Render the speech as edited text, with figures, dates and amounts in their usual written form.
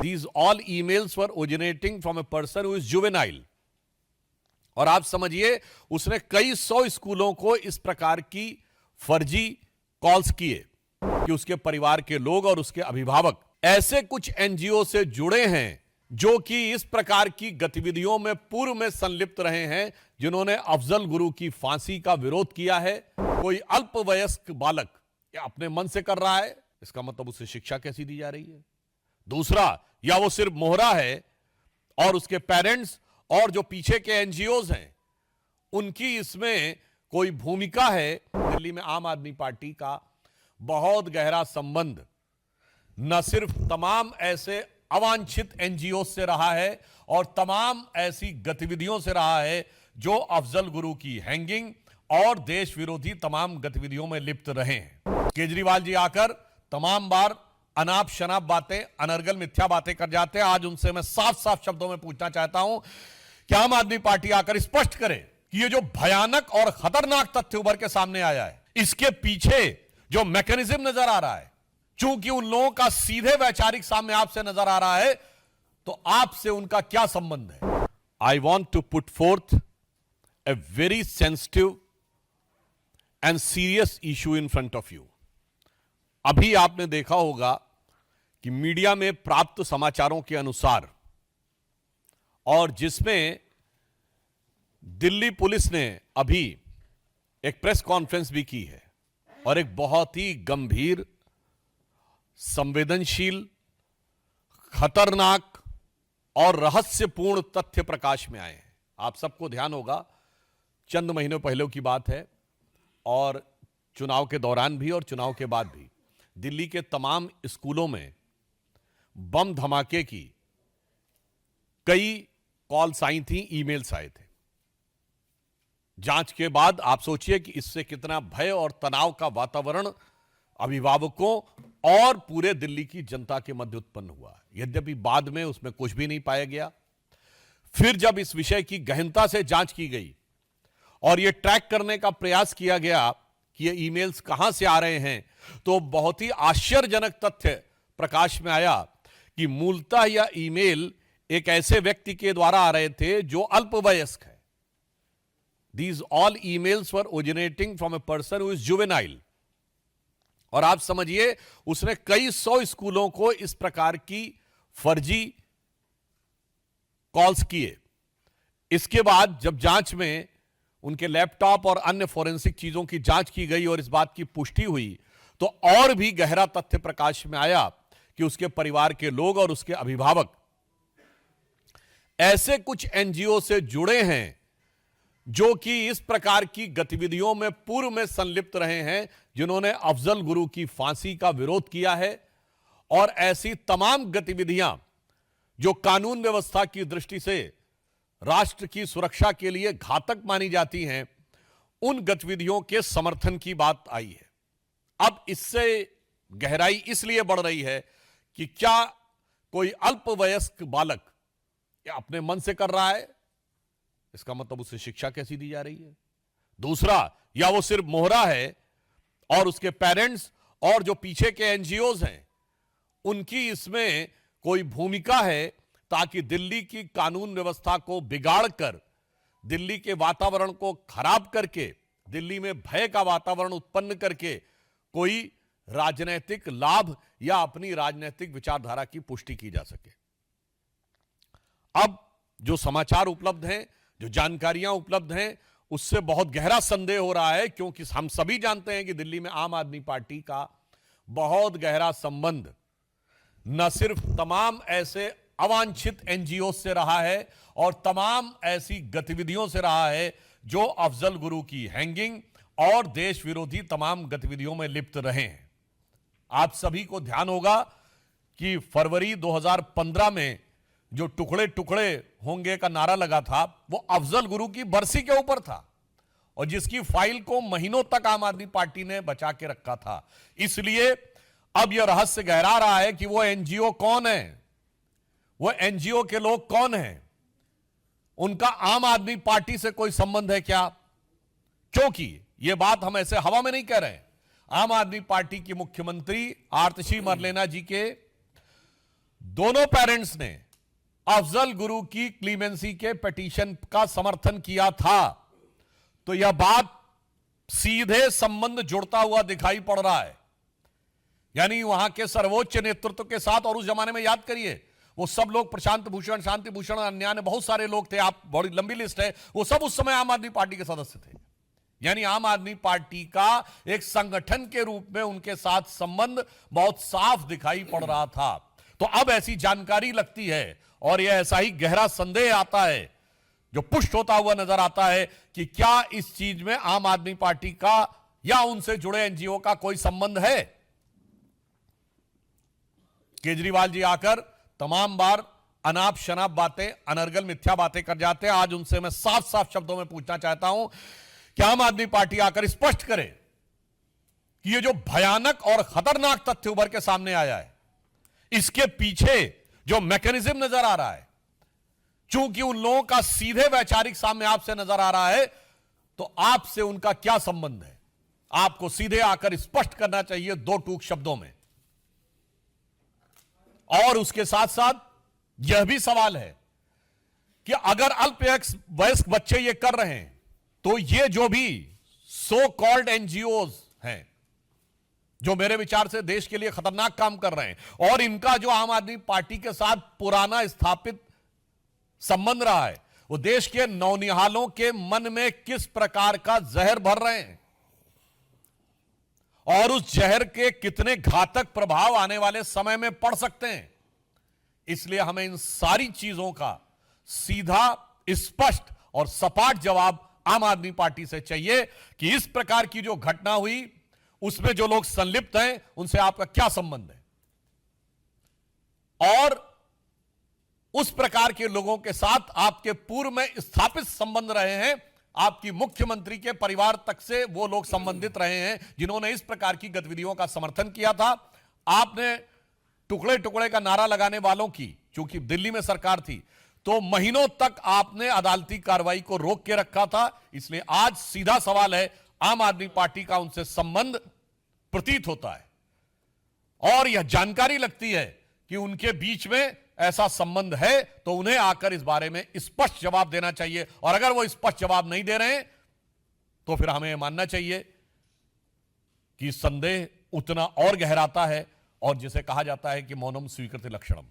These all emails were originating from a person who is juvenile. और आप समझिए उसने कई 100 स्कूलों को इस प्रकार की फर्जी कॉल्स किए कि उसके परिवार के लोग और उसके अभिभावक ऐसे कुछ एनजीओ से जुड़े हैं जो कि इस प्रकार की गतिविधियों में पूर्व में संलिप्त रहे हैं, जिन्होंने अफजल गुरु की फांसी का विरोध किया है। कोई अल्पवयस्क बालक अपने मन से कर रहा है, इसका मतलब उसे शिक्षा कैसी दी जा रही है? दूसरा, या वो सिर्फ मोहरा है और उसके पेरेंट्स और जो पीछे के एनजीओज हैं उनकी इसमें कोई भूमिका है। दिल्ली में आम आदमी पार्टी का बहुत गहरा संबंध न सिर्फ तमाम ऐसे अवांछित एनजीओ से रहा है और तमाम ऐसी गतिविधियों से रहा है जो अफजल गुरु की हैंगिंग और देश विरोधी तमाम गतिविधियों में लिप्त रहे हैं। केजरीवाल जी आकर तमाम बार अनाप शनाप बातें, अनर्गल मिथ्या बातें कर जाते हैं। आज उनसे मैं साफ साफ शब्दों में पूछना चाहता हूं कि आम आदमी पार्टी आकर स्पष्ट करे कि ये जो भयानक और खतरनाक तथ्य उभर के सामने आया है, इसके पीछे जो मैकेनिज्म नजर आ रहा है, चूंकि उन लोगों का सीधे वैचारिक सामने आपसे नजर आ रहा है, तो आपसे उनका क्या संबंध है? I want to put forth a very sensitive and serious issue in front of you. अभी आपने देखा होगा कि मीडिया में प्राप्त समाचारों के अनुसार और जिसमें दिल्ली पुलिस ने अभी एक प्रेस कॉन्फ्रेंस भी की है और एक बहुत ही गंभीर, संवेदनशील, खतरनाक और रहस्यपूर्ण तथ्य प्रकाश में आए हैं। आप सबको ध्यान होगा, चंद महीनों पहले की बात है और चुनाव के दौरान भी और चुनाव के बाद भी दिल्ली के तमाम स्कूलों में बम धमाके की कई कॉल्स आई थी, ईमेल्स आए थे। जांच के बाद आप सोचिए कि इससे कितना भय और तनाव का वातावरण अभिभावकों और पूरे दिल्ली की जनता के मध्य उत्पन्न हुआ। यद्यपि बाद में उसमें कुछ भी नहीं पाया गया। फिर जब इस विषय की गहनता से जांच की गई और यह ट्रैक करने का प्रयास किया गया कि ये ईमेल्स कहां से आ रहे हैं, तो बहुत ही आश्चर्यजनक तथ्य प्रकाश में आया कि मूलतः यह ईमेल एक ऐसे व्यक्ति के द्वारा आ रहे थे जो अल्पवयस्क है। These all emails were originating from a person who is juvenile. और आप समझिए उसने कई 100 स्कूलों को इस प्रकार की फर्जी कॉल्स किए। इसके बाद जब जांच में उनके लैपटॉप और अन्य फोरेंसिक चीजों की जांच की गई और इस बात की पुष्टि हुई, तो और भी गहरा तथ्य प्रकाश में आया कि उसके परिवार के लोग और उसके अभिभावक ऐसे कुछ एनजीओ से जुड़े हैं जो कि इस प्रकार की गतिविधियों में पूर्व में संलिप्त रहे हैं, जिन्होंने अफजल गुरु की फांसी का विरोध किया है और ऐसी तमाम गतिविधियां जो कानून व्यवस्था की दृष्टि से राष्ट्र की सुरक्षा के लिए घातक मानी जाती हैं, उन गतिविधियों के समर्थन की बात आई है। अब इससे गहराई इसलिए बढ़ रही है कि क्या कोई अल्पवयस्क बालक अपने मन से कर रहा है, इसका मतलब उसे शिक्षा कैसी दी जा रही है? दूसरा, या वो सिर्फ मोहरा है और उसके पेरेंट्स और जो पीछे के एनजीओज हैं उनकी इसमें कोई भूमिका है ताकि दिल्ली की कानून व्यवस्था को बिगाड़कर, दिल्ली के वातावरण को खराब करके, दिल्ली में भय का वातावरण उत्पन्न करके कोई राजनीतिक लाभ या अपनी राजनीतिक विचारधारा की पुष्टि की जा सके। अब जो समाचार उपलब्ध हैं, जो जानकारियां उपलब्ध हैं, उससे बहुत गहरा संदेह हो रहा है, क्योंकि हम सभी जानते हैं कि दिल्ली में आम आदमी पार्टी का बहुत गहरा संबंध न सिर्फ तमाम ऐसे अवांछित एनजीओ से रहा है और तमाम ऐसी गतिविधियों से रहा है जो अफजल गुरु की हैंगिंग और देश विरोधी तमाम गतिविधियों में लिप्त रहे हैं। आप सभी को ध्यान होगा कि फरवरी 2015 में जो टुकड़े टुकड़े होंगे का नारा लगा था, वो अफजल गुरु की बरसी के ऊपर था और जिसकी फाइल को महीनों तक आम आदमी पार्टी ने बचा के रखा था। इसलिए अब यह रहस्य गहरा रहा है कि वो एनजीओ कौन है, वो एनजीओ के लोग कौन हैं, उनका आम आदमी पार्टी से कोई संबंध है क्या? क्योंकि यह बात हम ऐसे हवा में नहीं कह रहे हैं। आम आदमी पार्टी की मुख्यमंत्री आतिशी मरलेना जी के दोनों पेरेंट्स ने अफजल गुरु की क्लीमेंसी के पिटीशन का समर्थन किया था, तो यह बात सीधे संबंध जुड़ता हुआ दिखाई पड़ रहा है। यानी वहां के सर्वोच्च नेतृत्व के साथ, और उस जमाने में याद करिए वो सब लोग, प्रशांत भूषण, शांति भूषण, अन्य ने बहुत सारे लोग थे, आप बड़ी लंबी लिस्ट है, वो सब उस समय आम आदमी पार्टी के सदस्य थे। यानी आम आदमी पार्टी का एक संगठन के रूप में उनके साथ संबंध बहुत साफ दिखाई पड़ रहा था। तो अब ऐसी जानकारी लगती है और यह ऐसा ही गहरा संदेह आता है जो पुष्ट होता हुआ नजर आता है कि क्या इस चीज में आम आदमी पार्टी का या उनसे जुड़े एनजीओ का कोई संबंध है। केजरीवाल जी आकर तमाम बार अनाप शनाप बातें, अनर्गल मिथ्या बातें कर जाते हैं। आज उनसे मैं साफ साफ शब्दों में पूछना चाहता हूं कि आम आदमी पार्टी आकर स्पष्ट करे कि ये जो भयानक और खतरनाक तथ्य उभर के सामने आया है, इसके पीछे जो मैकेनिज्म नजर आ रहा है, चूंकि उन लोगों का सीधे वैचारिक सामने आपसे नजर आ रहा है, तो आपसे उनका क्या संबंध है, आपको सीधे आकर स्पष्ट करना चाहिए दो टूक शब्दों में। और उसके साथ साथ यह भी सवाल है कि अगर अल्पवयस्क बच्चे ये कर रहे हैं, तो ये जो भी सो कॉल्ड एनजीओज हैं, जो मेरे विचार से देश के लिए खतरनाक काम कर रहे हैं, और इनका जो आम आदमी पार्टी के साथ पुराना स्थापित संबंध रहा है, वो देश के नौनिहालों के मन में किस प्रकार का जहर भर रहे हैं और उस जहर के कितने घातक प्रभाव आने वाले समय में पड़ सकते हैं। इसलिए हमें इन सारी चीजों का सीधा, स्पष्ट और सपाट जवाब आम आदमी पार्टी से चाहिए कि इस प्रकार की जो घटना हुई उसमें जो लोग संलिप्त हैं उनसे आपका क्या संबंध है, और उस प्रकार के लोगों के साथ आपके पूर्व में स्थापित संबंध रहे हैं, आपकी मुख्यमंत्री के परिवार तक से वो लोग संबंधित रहे हैं जिन्होंने इस प्रकार की गतिविधियों का समर्थन किया था। आपने टुकड़े टुकड़े का नारा लगाने वालों की, चूंकि दिल्ली में सरकार थी, तो महीनों तक आपने अदालती कार्रवाई को रोक के रखा था। इसलिए आज सीधा सवाल है, आम आदमी पार्टी का उनसे संबंध प्रतीत होता है और यह जानकारी लगती है कि उनके बीच में ऐसा संबंध है, तो उन्हें आकर इस बारे में स्पष्ट जवाब देना चाहिए। और अगर वो स्पष्ट जवाब नहीं दे रहे हैं तो फिर हमें मानना चाहिए कि संदेह उतना और गहराता है, और जिसे कहा जाता है कि मौनम स्वीकृति लक्षणम।